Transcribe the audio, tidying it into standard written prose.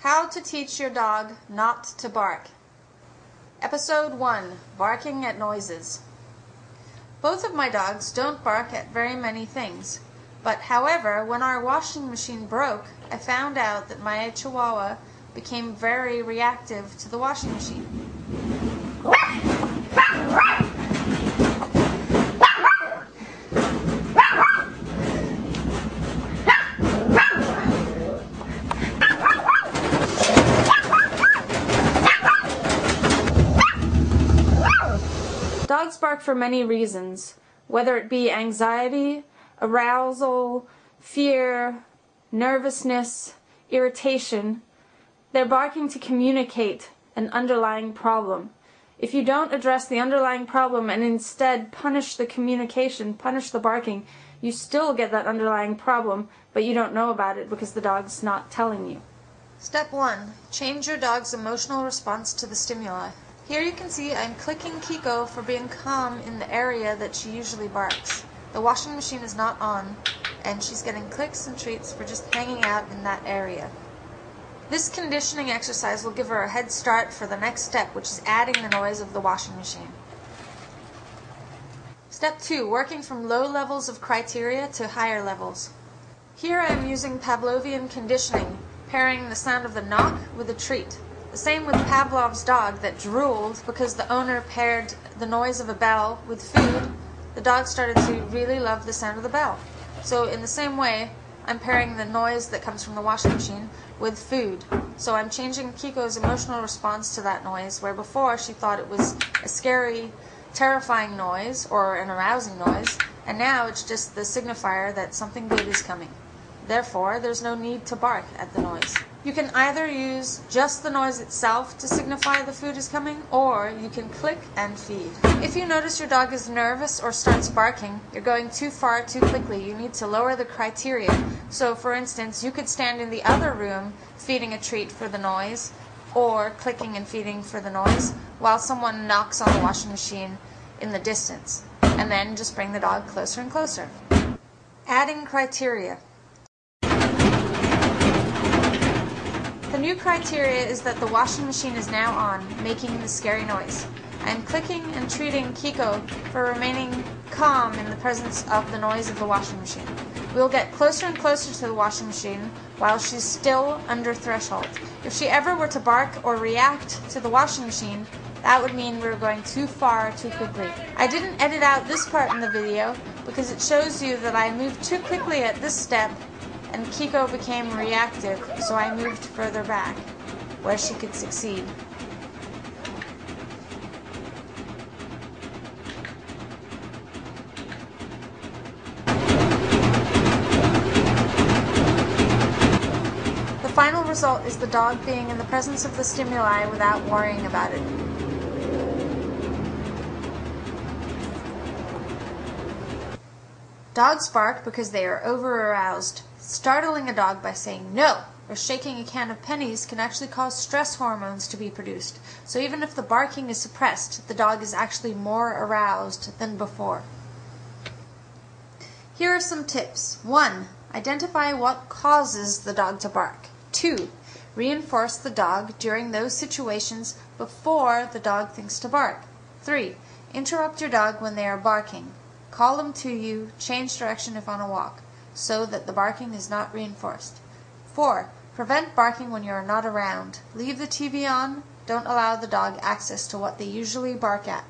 How to teach your dog not to bark. Episode 1, Barking at Noises. Both of my dogs don't bark at very many things, but however, when our washing machine broke, I found out that my Chihuahua became very reactive to the washing machine. Dogs bark for many reasons, whether it be anxiety, arousal, fear, nervousness, irritation. They're barking to communicate an underlying problem. If you don't address the underlying problem and instead punish the communication, punish the barking, you still get that underlying problem, but you don't know about it because the dog's not telling you. Step 1. Change your dog's emotional response to the stimuli. Here you can see I'm clicking Kiko for being calm in the area that she usually barks. The washing machine is not on, and she's getting clicks and treats for just hanging out in that area. This conditioning exercise will give her a head start for the next step, which is adding the noise of the washing machine. Step 2. Working from low levels of criteria to higher levels. Here I am using Pavlovian conditioning, pairing the sound of the knock with a treat. The same with Pavlov's dog that drooled because the owner paired the noise of a bell with food. The dog started to really love the sound of the bell. So in the same way, I'm pairing the noise that comes from the washing machine with food. So I'm changing Kiko's emotional response to that noise, where before she thought it was a scary, terrifying noise or an arousing noise, and now it's just the signifier that something good is coming. Therefore, there's no need to bark at the noise. You can either use just the noise itself to signify the food is coming, or you can click and feed. If you notice your dog is nervous or starts barking, you're going too far too quickly. You need to lower the criteria. So, for instance, you could stand in the other room feeding a treat for the noise, or clicking and feeding for the noise, while someone knocks on the washing machine in the distance, and then just bring the dog closer and closer. Adding criteria. The new criteria is that the washing machine is now on, making the scary noise. I am clicking and treating Kiko for remaining calm in the presence of the noise of the washing machine. We will get closer and closer to the washing machine while she's still under threshold. If she ever were to bark or react to the washing machine, that would mean we were going too far too quickly. I didn't edit out this part in the video because it shows you that I moved too quickly at this step and Kiko became reactive, so I moved further back, where she could succeed. The final result is the dog being in the presence of the stimuli without worrying about it. Dogs bark because they are over-aroused. Startling a dog by saying no or shaking a can of pennies can actually cause stress hormones to be produced. So even if the barking is suppressed, the dog is actually more aroused than before. Here are some tips. 1. Identify what causes the dog to bark. 2. Reinforce the dog during those situations before the dog thinks to bark. 3. Interrupt your dog when they are barking. Call them to you, change direction if on a walk, so that the barking is not reinforced. 4. Prevent barking when you are not around. Leave the TV on. Don't allow the dog access to what they usually bark at.